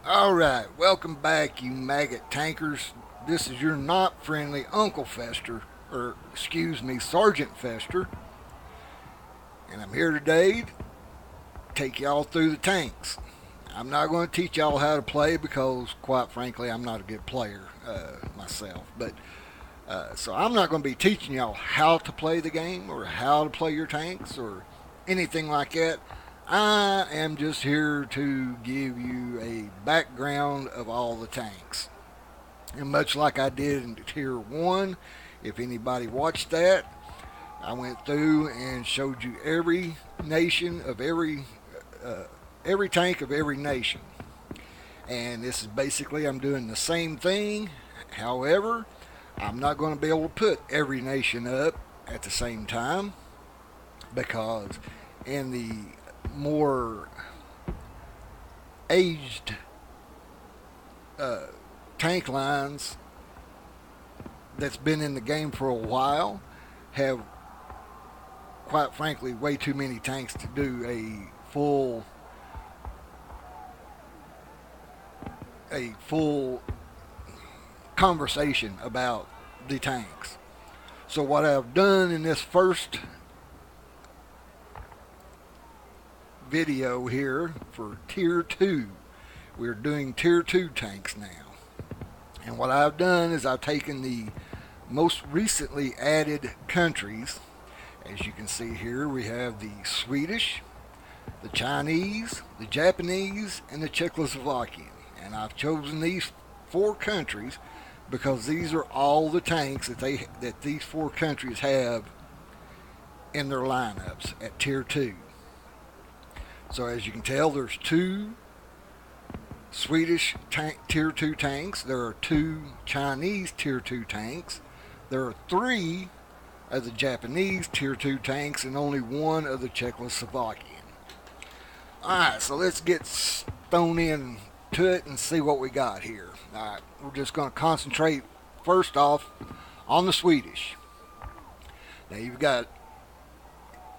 Alright, welcome back, you maggot tankers. This is your not friendly Uncle Fester, or excuse me, Sergeant Fester, and I'm here today to take y'all through the tanks. I'm not going to teach y'all how to play because, quite frankly, I'm not a good player myself. So I'm not going to be teaching y'all how to play the game or how to play your tanks or anything like that. I am just here to give you a background of all the tanks. And much like I did in Tier 1, if anybody watched that, I went through and showed you every nation of every tank of every nation. And this is basically, I'm doing the same thing. However, I'm not going to be able to put every nation up at the same time because in the more aged tank lines that's been in the game for a while have, quite frankly, way too many tanks to do a full conversation about the tanks. So what I've done in this first video here for Tier 2, we're doing Tier 2 tanks now. And what I've done is I've taken the most recently added countries. As you can see here, we have the Swedish, the Chinese, the Japanese, and the Czechoslovakian. And I've chosen these four countries because these are all the tanks that these four countries have in their lineups at Tier 2. So as you can tell, there's two Swedish Tier 2 tanks. There are two Chinese Tier 2 tanks. There are three of the Japanese Tier 2 tanks and only one of the Czechoslovakian. Alright, so let's get thrown in to it and see what we got here. Alright, we're just going to concentrate first off on the Swedish. Now you've got,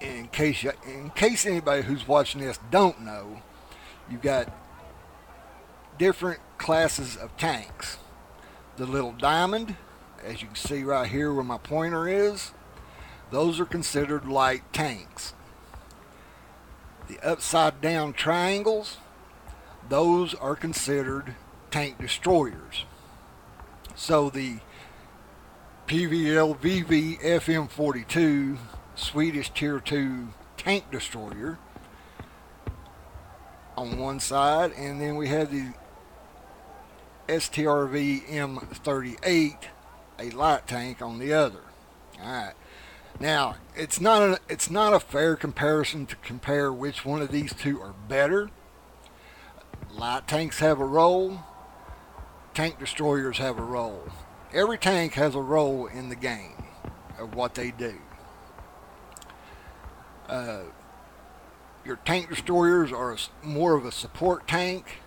in case anybody who's watching this don't know, you've got different classes of tanks. The little diamond, as you can see right here where my pointer is, those are considered light tanks. The upside down triangles, those are considered tank destroyers. So the PVL-VV FM42 Swedish Tier 2 tank destroyer on one side, and then we have the STRV M38, a light tank, on the other. Alright. Now, it's not a fair comparison to compare which one of these two are better. Light tanks have a role. Tank destroyers have a role. Every tank has a role in the game of what they do. Your tank destroyers are more of a support tank.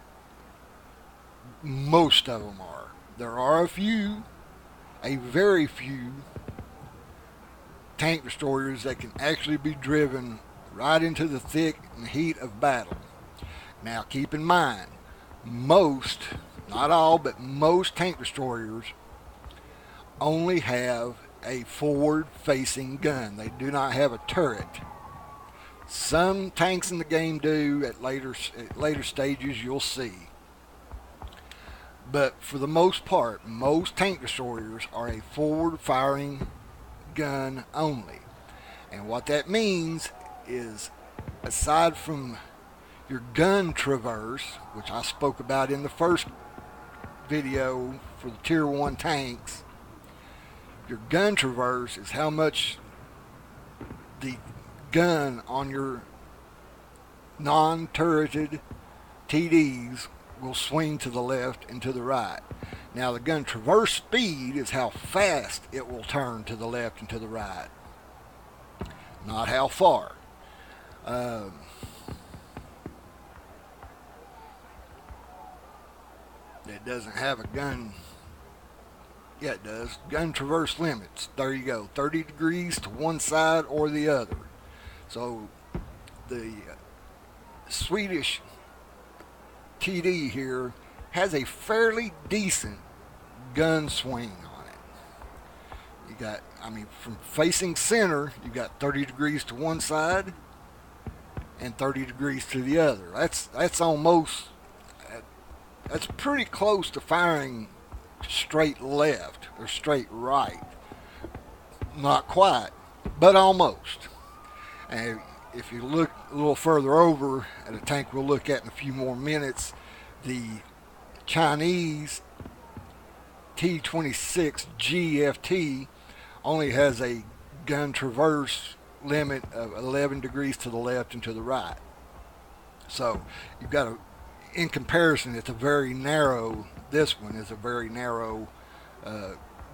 Most of them are. There are a very few tank destroyers that can actually be driven right into the thick and heat of battle. Now keep in mind, most, not all, but most tank destroyers only have a forward-facing gun. They do not have a turret. Some tanks in the game do at later stages, you'll see. But for the most part, most tank destroyers are a forward-firing gun only. And what that means is, aside from your gun traverse, which I spoke about in the first video for the Tier 1 tanks, your gun traverse is how much the gun on your non-turreted TDs will swing to the left and to the right. Now the gun traverse speed is how fast it will turn to the left and to the right, not how far. It doesn't have a gun. Yeah, it does. Gun traverse limits. There you go. 30 degrees to one side or the other. So the Swedish TD here has a fairly decent gun swing on it. You got, I mean, from facing center, you got 30 degrees to one side and 30 degrees to the other. That's pretty close to firing straight left or straight right. Not quite, but almost. And if you look a little further over at a tank we'll look at in a few more minutes, the Chinese T-26 GFT only has a gun traverse limit of 11 degrees to the left and to the right. So you've got a, in comparison, it's a very narrow, this one is a very narrow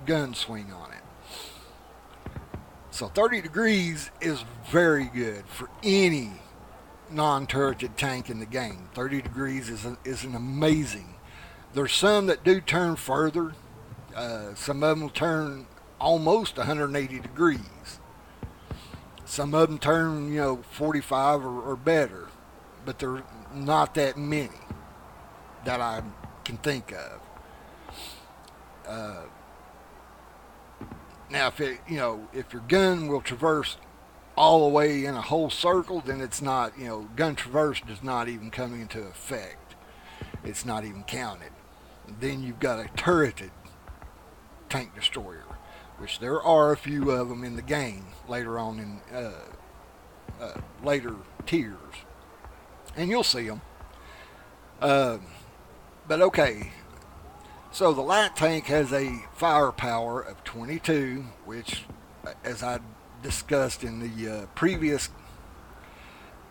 gun swing on it. So 30 degrees is very good for any non-turreted tank in the game. 30 degrees is an amazing. There's some that do turn further. Some of them will turn almost 180 degrees. Some of them turn, 45 or better. But there are not that many that I can think of. Now, if your gun will traverse all the way in a whole circle, then it's not, gun traverse does not even come into effect. It's not even counted. Then you've got a turreted tank destroyer, which there are a few of them in the game later on in later tiers, and you'll see them. But okay. So the light tank has a firepower of 22, which, as I discussed in the previous,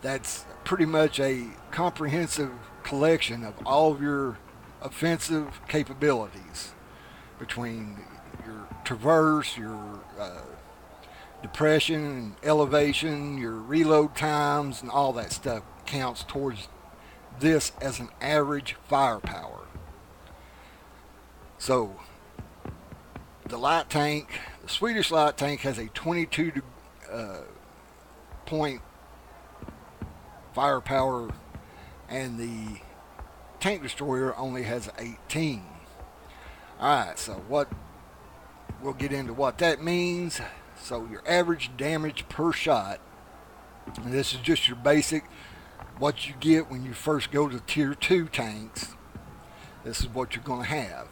that's pretty much a comprehensive collection of all of your offensive capabilities between your traverse, your depression and elevation, your reload times, and all that stuff counts towards this as an average firepower. So, the Swedish light tank has a 22 point firepower, and the tank destroyer only has 18. Alright, so we'll get into what that means. So, your average damage per shot, and this is just your basic, what you get when you first go to tier 2 tanks. This is what you're going to have.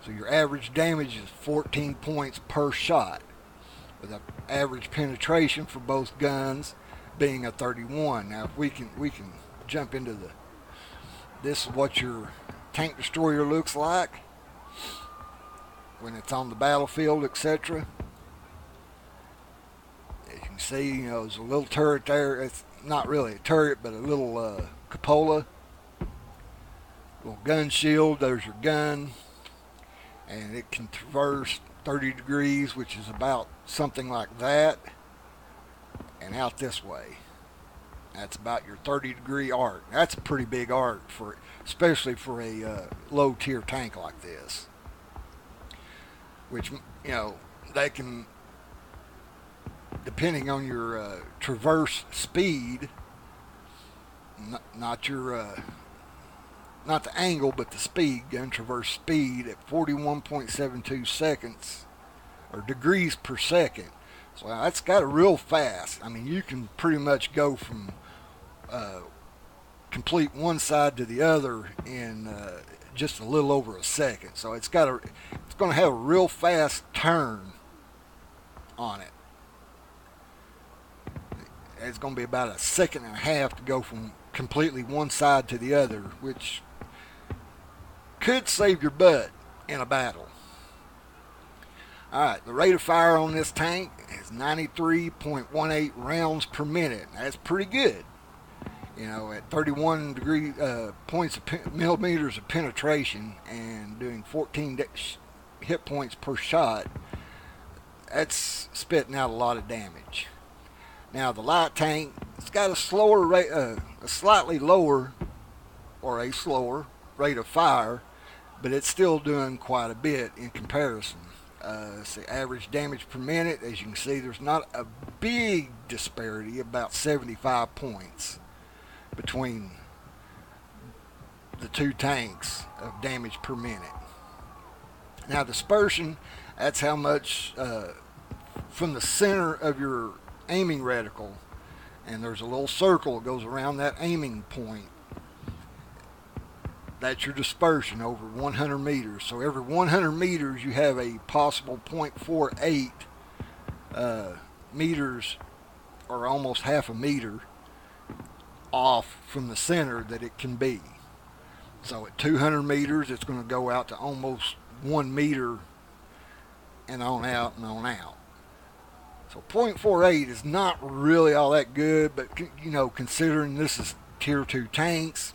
So your average damage is 14 points per shot, with an average penetration for both guns being a 31. Now, if we can jump into this is what your tank destroyer looks like when it's on the battlefield, etc. As you can see, there's a little turret there. It's not really a turret, but a little cupola, little gun shield. There's your gun. And it can traverse 30 degrees, which is about something like that, and out this way. That's about your 30-degree arc. That's a pretty big arc, especially for a low-tier tank like this. Which, they can, depending on your traverse speed, not the angle, but the speed, gun traverse speed at 41.72 seconds, or degrees per second. So that's got a real fast. I mean, you can pretty much go from complete one side to the other in just a little over a second. So it's going to have a real fast turn on it. It's going to be about a second and a half to go from completely one side to the other, which could save your butt in a battle. Alright, the rate of fire on this tank is 93.18 rounds per minute. That's pretty good. At 31 millimeters of penetration and doing 14 hit points per shot, that's spitting out a lot of damage. Now, the light tank, it's got a slower rate, a slightly lower, or a slower rate of fire, but it's still doing quite a bit in comparison. It's the average damage per minute. As you can see, there's not a big disparity, about 75 points between the two tanks. of damage per minute. Now dispersion, that's how much from the center of your aiming reticle, and there's a little circle that goes around that aiming point. That's your dispersion over 100 meters. So every 100 meters you have a possible 0.48 meters, or almost half a meter, off from the center that it can be. So at 200 meters it's going to go out to almost 1 meter and on out and on out. So 0.48 is not really all that good, but considering this is tier 2 tanks,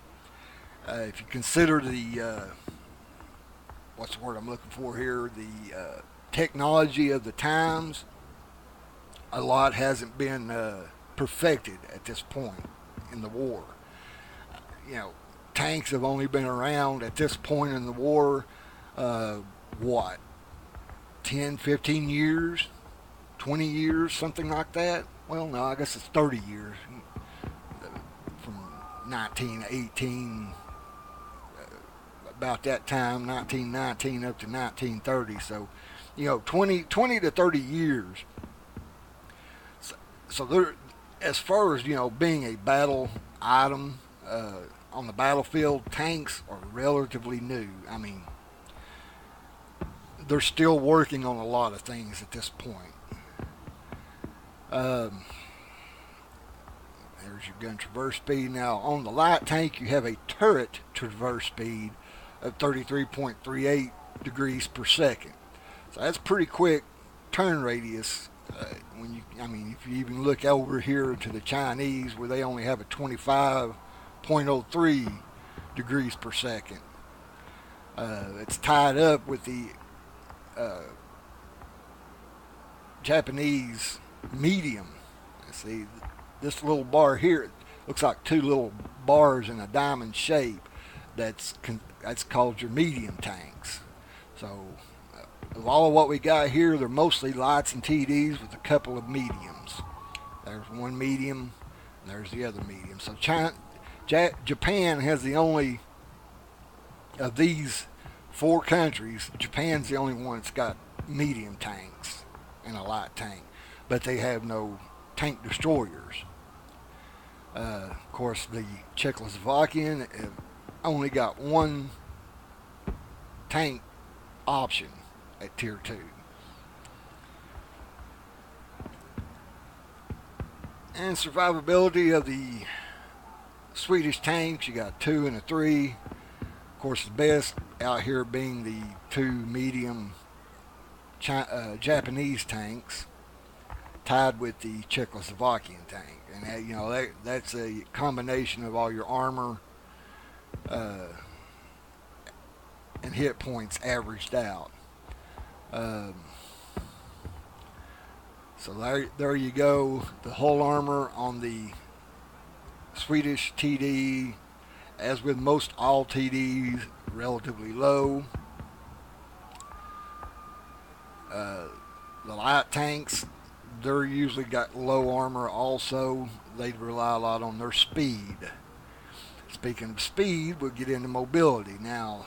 if you consider the what's the word I'm looking for here, the technology of the times, a lot hasn't been perfected at this point in the war. Tanks have only been around at this point in the war, 10, 15 years, 20 years, something like that. Well, no, I guess it's 30 years, from 1918, about that time, 1919 up to 1930. So, 20 to 30 years. So there, as far as being a battle item on the battlefield, tanks are relatively new. I mean, they're still working on a lot of things at this point. There's your gun traverse speed. Now on the light tank you have a turret traverse speed of 33.38 degrees per second. So that's pretty quick turn radius. If you even look over here to the Chinese, where they only have a 25.03 degrees per second. It's tied up with the Japanese medium. See, this little bar here looks like two little bars in a diamond shape. That's called your medium tanks. So of all of what we got here, they're mostly lights and TDs with a couple of mediums. There's one medium, and there's the other medium. So Japan has the only of these 4 countries. Japan's the only one that's got medium tanks and a light tank, but they have no tank destroyers. Of course, the Czechoslovakian have only got one tank option at tier 2. And survivability of the Swedish tanks, you got 2 and a 3. Of course, the best out here being the 2 medium Japanese tanks, tied with the Czechoslovakian tank. And that's a combination of all your armor and hit points averaged out. So there you go. The hull armor on the Swedish TD, as with most all TDs, relatively low. The light tanks, they're usually got low armor also. They rely a lot on their speed. Speaking of speed, we'll get into mobility. Now,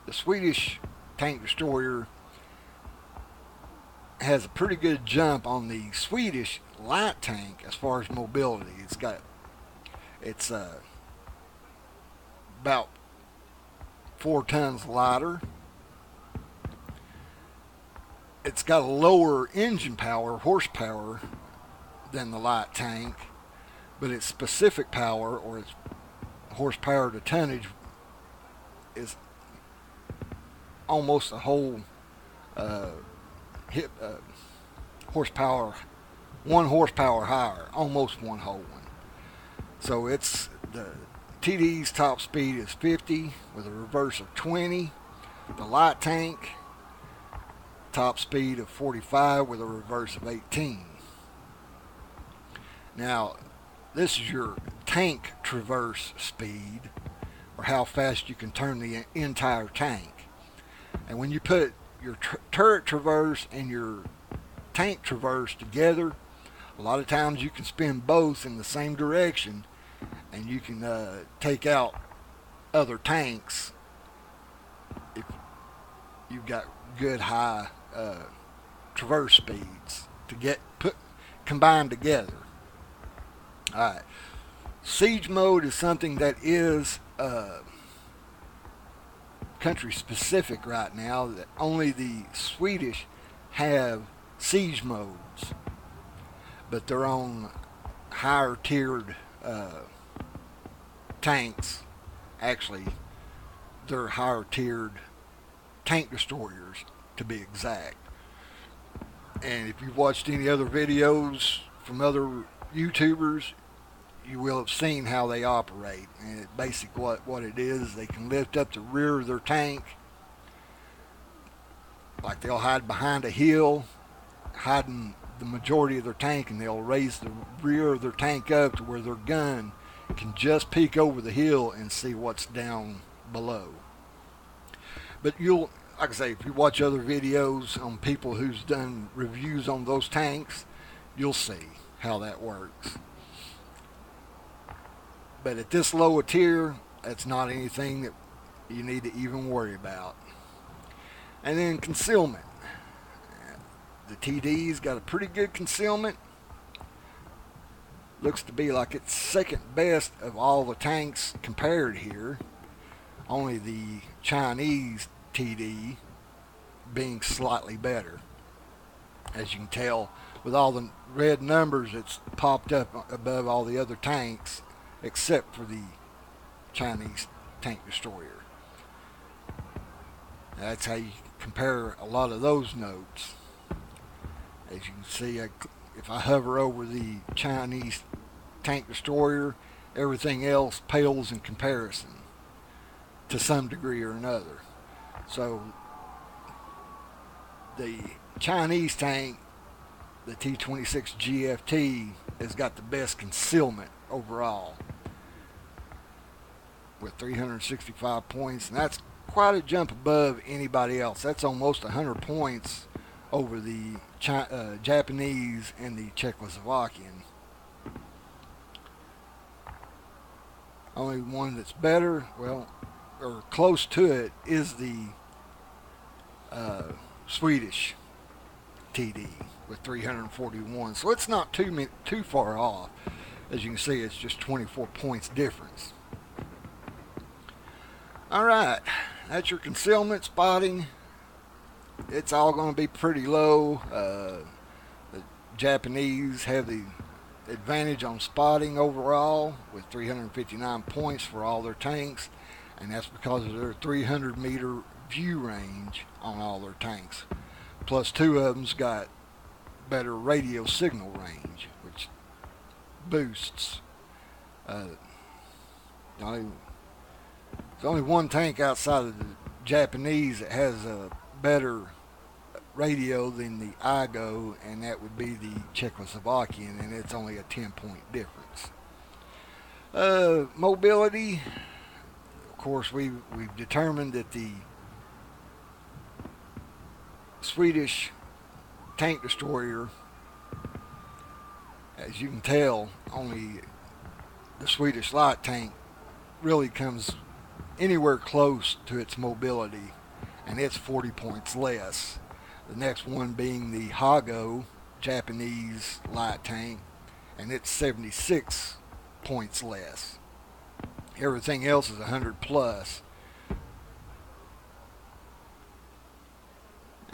the Swedish tank destroyer has a pretty good jump on the Swedish light tank as far as mobility. It's about 4 tons lighter. It's got a lower engine power, horsepower, than the light tank, but its specific power, or its horsepower to tonnage, is almost a whole horsepower, 1 horsepower higher, almost 1 whole one. So it's the TD's top speed is 50 with a reverse of 20. The light tank top speed of 45 with a reverse of 18. Now, this is your tank traverse speed, or how fast you can turn the entire tank. And when you put your turret traverse and your tank traverse together, a lot of times you can spin both in the same direction, and you can take out other tanks if you've got good high traverse speeds to get put combined together. All right, siege mode is something that is country specific right now. That only the Swedish have siege modes, but they're on higher tiered tanks. Actually, they're higher tiered tank destroyers to be exact. And if you've watched any other videos from other YouTubers, you will have seen how they operate. And basically what it is, they can lift up the rear of their tank, like they'll hide behind a hill, hiding the majority of their tank, and they'll raise the rear of their tank up to where their gun can just peek over the hill and see what's down below. But like I say, if you watch other videos on people who's done reviews on those tanks, you'll see how that works. But at this lower tier, that's not anything that you need to even worry about. And then concealment. The TD's got a pretty good concealment. Looks to be like it's second best of all the tanks compared here. Only the Chinese TD being slightly better. As you can tell, with all the red numbers, it's popped up above all the other tanks except for the Chinese tank destroyer. That's how you compare a lot of those notes. As you can see, if I hover over the Chinese tank destroyer, everything else pales in comparison to some degree or another. So the Chinese tank, the T-26 GFT, has got the best concealment overall with 365 points, and that's quite a jump above anybody else. That's almost 100 points over the Japanese and the Czechoslovakian. Only one that's better, well, or close to it, is the Swedish TD with 341. So it's not too far off. As you can see, it's just 24 points difference. All right, that's your concealment spotting. It's all going to be pretty low. The Japanese have the advantage on spotting overall with 359 points for all their tanks, and that's because of their 300 meter view range on all their tanks. Plus, two of them's got better radio signal range, which boosts. There's only one tank outside of the Japanese that has a better radio than the IGO, and that would be the Czechoslovakian, and it's only a 10-point difference. Mobility, of course, we've determined that the Swedish tank destroyer, as you can tell, only the Swedish light tank really comes anywhere close to its mobility, and it's 40 points less. The next one being the Hago Japanese light tank, and it's 76 points less. Everything else is 100 plus.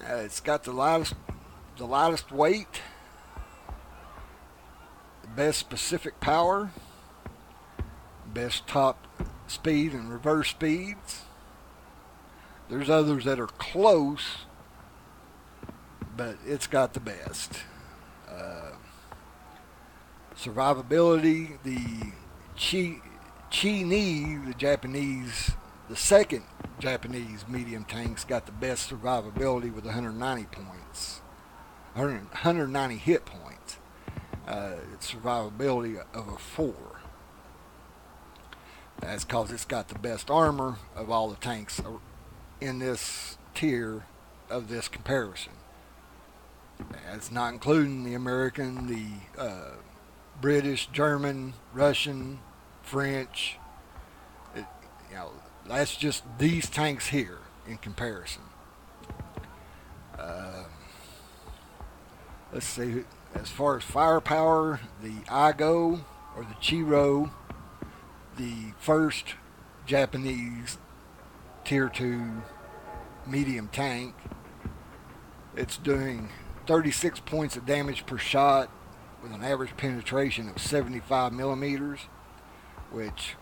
It's got the lightest weight, the best specific power, best top speed and reverse speeds. There's others that are close, but it's got the best. Survivability, the Chi-Ni, the second Japanese medium tank's got the best survivability with 190 points, 190 hit points. It's survivability of a 4. That's because it's got the best armor of all the tanks in this tier of this comparison. That's not including the American, the British, German, Russian, French. You know, that's just these tanks here in comparison. Uh, let's see. As far as firepower, the Igo or the Chiro, the first Japanese Tier 2 medium tank, it's doing 36 points of damage per shot with an average penetration of 75 millimeters, which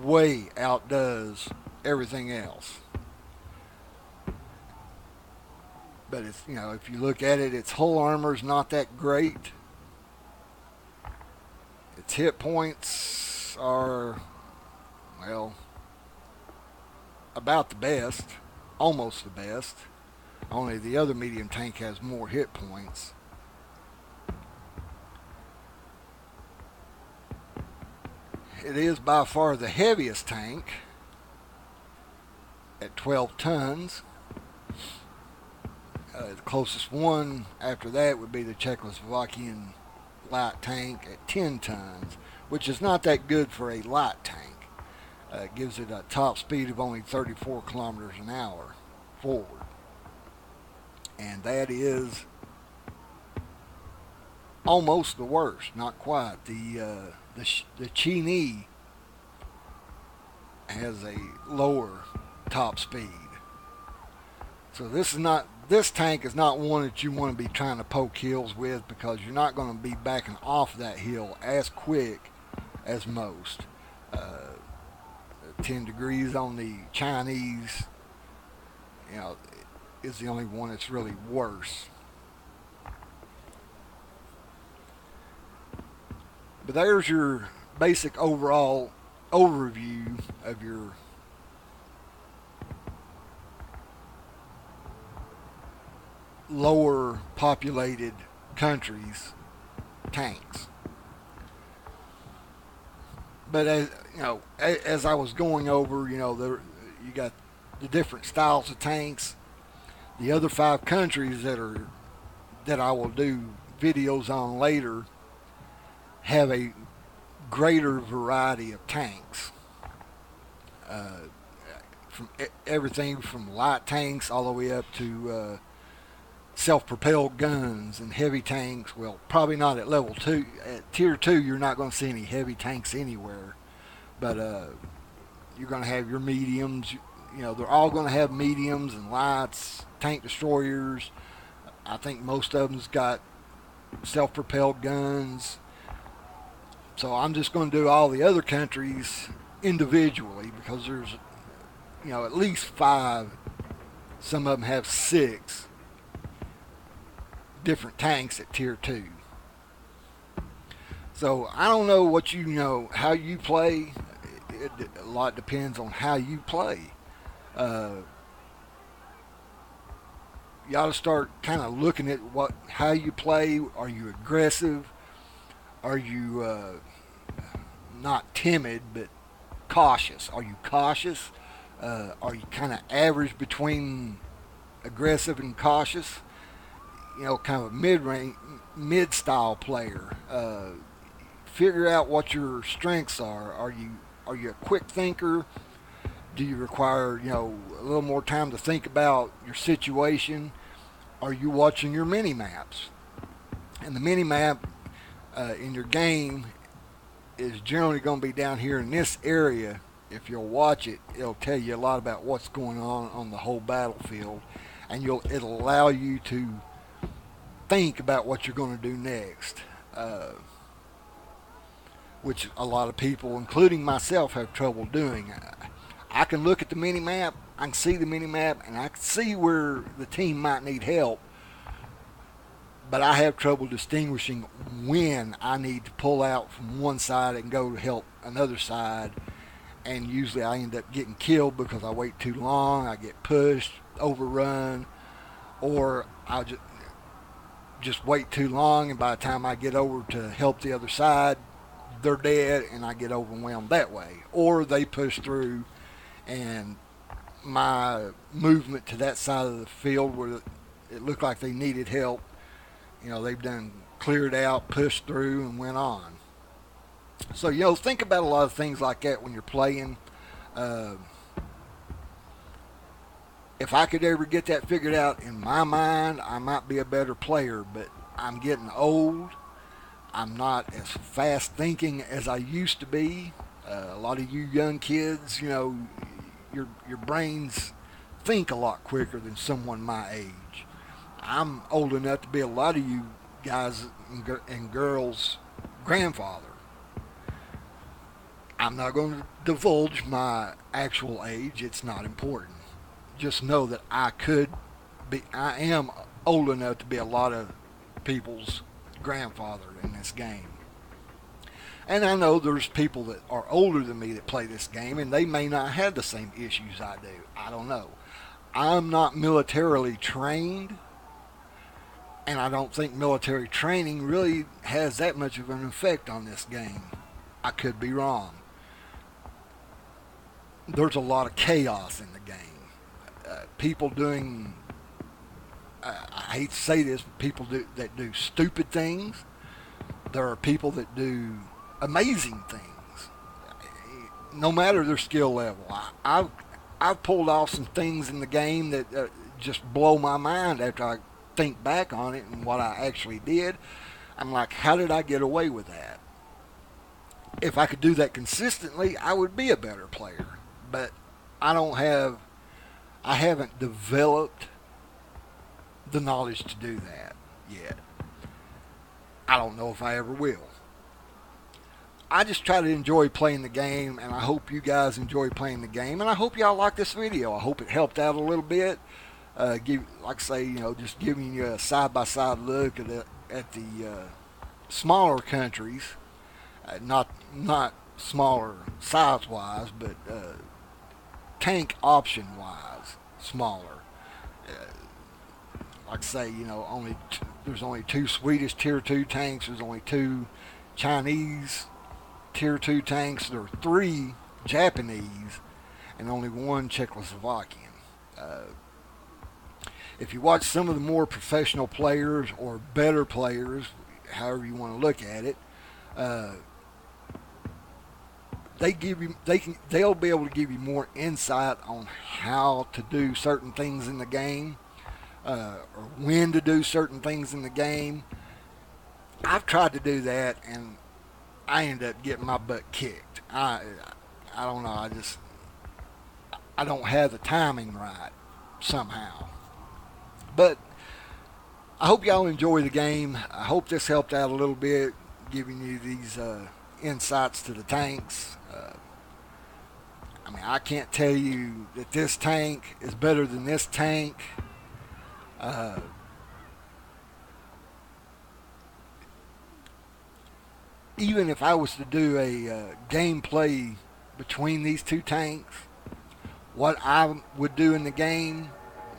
way outdoes everything else. But it's, you know, if you look at it, its hull armor is not that great. Its hit points are, well, about the best, almost the best. Only the other medium tank has more hit points. It is by far the heaviest tank at 12 tons. The closest one after that would be the Czechoslovakian light tank at 10 tons, which is not that good for a light tank. It gives it a top speed of only 34 kilometers an hour forward. And that is almost the worst, not quite. The Chini has a lower top speed. So this tank is not one that you want to be trying to poke hills with, because you're not going to be backing off that hill as quick as most. 10 degrees on the Chinese, you know, is the only one that's really worse. But there's your basic overall overview of your lower populated countries' tanks. But as I was going over, you got the different styles of tanks. The other 5 countries that I will do videos on later have a greater variety of tanks. From everything from light tanks all the way up to self-propelled guns and heavy tanks. Well, probably not at level 2. At tier 2, you're not going to see any heavy tanks anywhere. But you're going to have your mediums. They're all going to have mediums and lights, tank destroyers. I think most of them's got self-propelled guns. So I'm just going to do all the other countries individually, because there's, at least 5. Some of them have 6 different tanks at tier 2. So I don't know what how you play. A lot depends on how you play. You ought to start kind of looking at how you play. Are you aggressive? Are you not timid but cautious? Are you cautious? Are you kind of average between aggressive and cautious? Kind of a mid-style player. Figure out what your strengths are. Are you a quick thinker? Do you require a little more time to think about your situation? Are you watching your mini maps? And the mini map in your game is generally going to be down here in this area. If you'll watch it, it'll tell you a lot about what's going on the whole battlefield, and it'll allow you to think about what you're going to do next, which a lot of people, including myself, have trouble doing. I can look at the mini map, I can see the mini map, and I can see where the team might need help, but I have trouble distinguishing when I need to pull out from one side and go to help another side. And usually I end up getting killed because I wait too long, I get pushed, overrun, or I just wait too long, and by the time I get over to help the other side, they're dead, and I get overwhelmed that way. Or they push through, and my movement to that side of the field where it looked like they needed help, they've done cleared out, pushed through, and went on. So, think about a lot of things like that when you're playing. Uh, if I could ever get that figured out in my mind, I might be a better player, but I'm getting old. I'm not as fast thinking as I used to be. A lot of you young kids, your brains think a lot quicker than someone my age. I'm old enough to be a lot of you guys and girls' grandfather. I'm not going to divulge my actual age. It's not important. Just know that I am old enough to be a lot of people's grandfather in this game. And I know there's people that are older than me that play this game, and they may not have the same issues I do. I don't know. I'm not militarily trained, and I don't think military training really has that much of an effect on this game. I could be wrong. There's a lot of chaos in the game. People doing, I hate to say this, but that do stupid things. There are people that do amazing things, no matter their skill level. I've pulled off some things in the game that just blow my mind after I think back on it and what I actually did. I'm like, how did I get away with that? If I could do that consistently, I would be a better player. But I haven't developed the knowledge to do that yet. I don't know if I ever will. I just try to enjoy playing the game, and I hope you guys enjoy playing the game, and I hope y'all like this video. I hope it helped out a little bit. Just giving you a side-by-side look at the smaller countries, not smaller size-wise, but tank option-wise, smaller. There's only 2 Swedish Tier 2 tanks. There's only 2 Chinese Tier 2 tanks. There are 3 Japanese and only 1 Czechoslovakian. If you watch some of the more professional players or better players, however you want to look at it, they'll be able to give you more insight on how to do certain things in the game, or when to do certain things in the game. I've tried to do that, and I end up getting my butt kicked. I don't know. I don't have the timing right somehow. But I hope y'all enjoy the game. I hope this helped out a little bit, giving you these insights to the tanks. I can't tell you that this tank is better than this tank. Even if I was to do a gameplay between these 2 tanks, what I would do in the game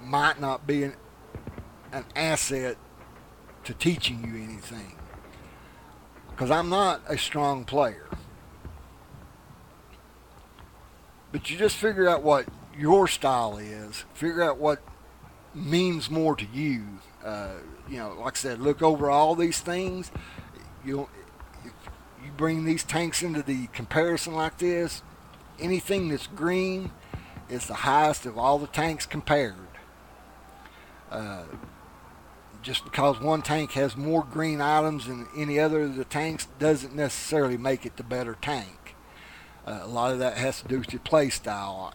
might not be an asset to teaching you anything, because I'm not a strong player. But you just figure out what your style is, figure out what means more to you. Like I said, look over all these things. If you bring these tanks into the comparison like this, anything that's green is the highest of all the tanks compared. Just because one tank has more green items than any other of the tanks doesn't necessarily make it the better tank. A lot of that has to do with your play style.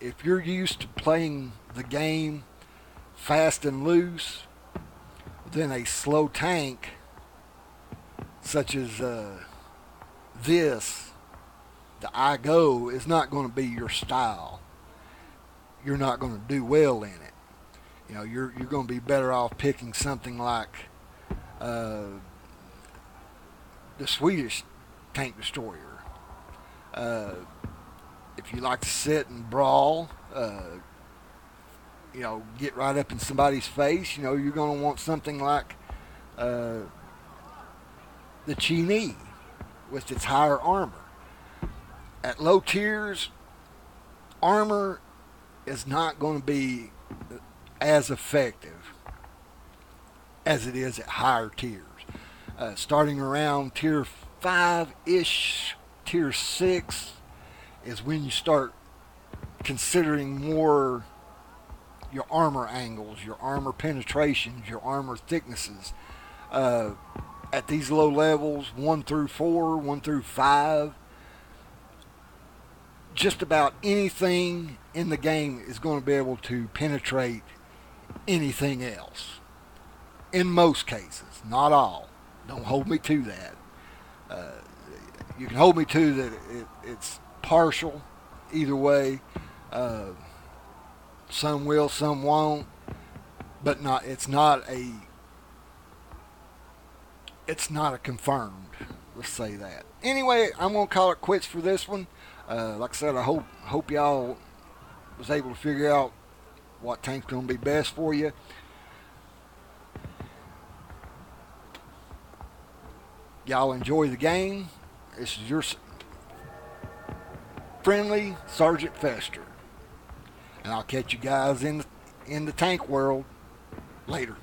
If you're used to playing the game fast and loose, then a slow tank such as this, the I Go, is not going to be your style. You're not going to do well in it. You're going to be better off picking something like the Swedish tank destroyer. If you like to sit and brawl, get right up in somebody's face, you're going to want something like the Chinese with its higher armor. At low tiers, armor is not going to be as effective as it is at higher tiers. Starting around tier 5-ish, tier 6 is when you start considering more your armor angles, your armor penetrations, your armor thicknesses. At these low levels, 1 through 4, 1 through 5, just about anything in the game is going to be able to penetrate anything else. In most cases, not all. Don't hold me to that. You can hold me to that it's partial either way. Some will, some won't, but it's not a confirmed. Let's say that. Anyway, I'm gonna call it quits for this one. Like I said, I hope y'all was able to figure out what tank's gonna be best for you. Y'all enjoy the game. This is your friendly Sergeant Fester, and I'll catch you guys in the tank world later.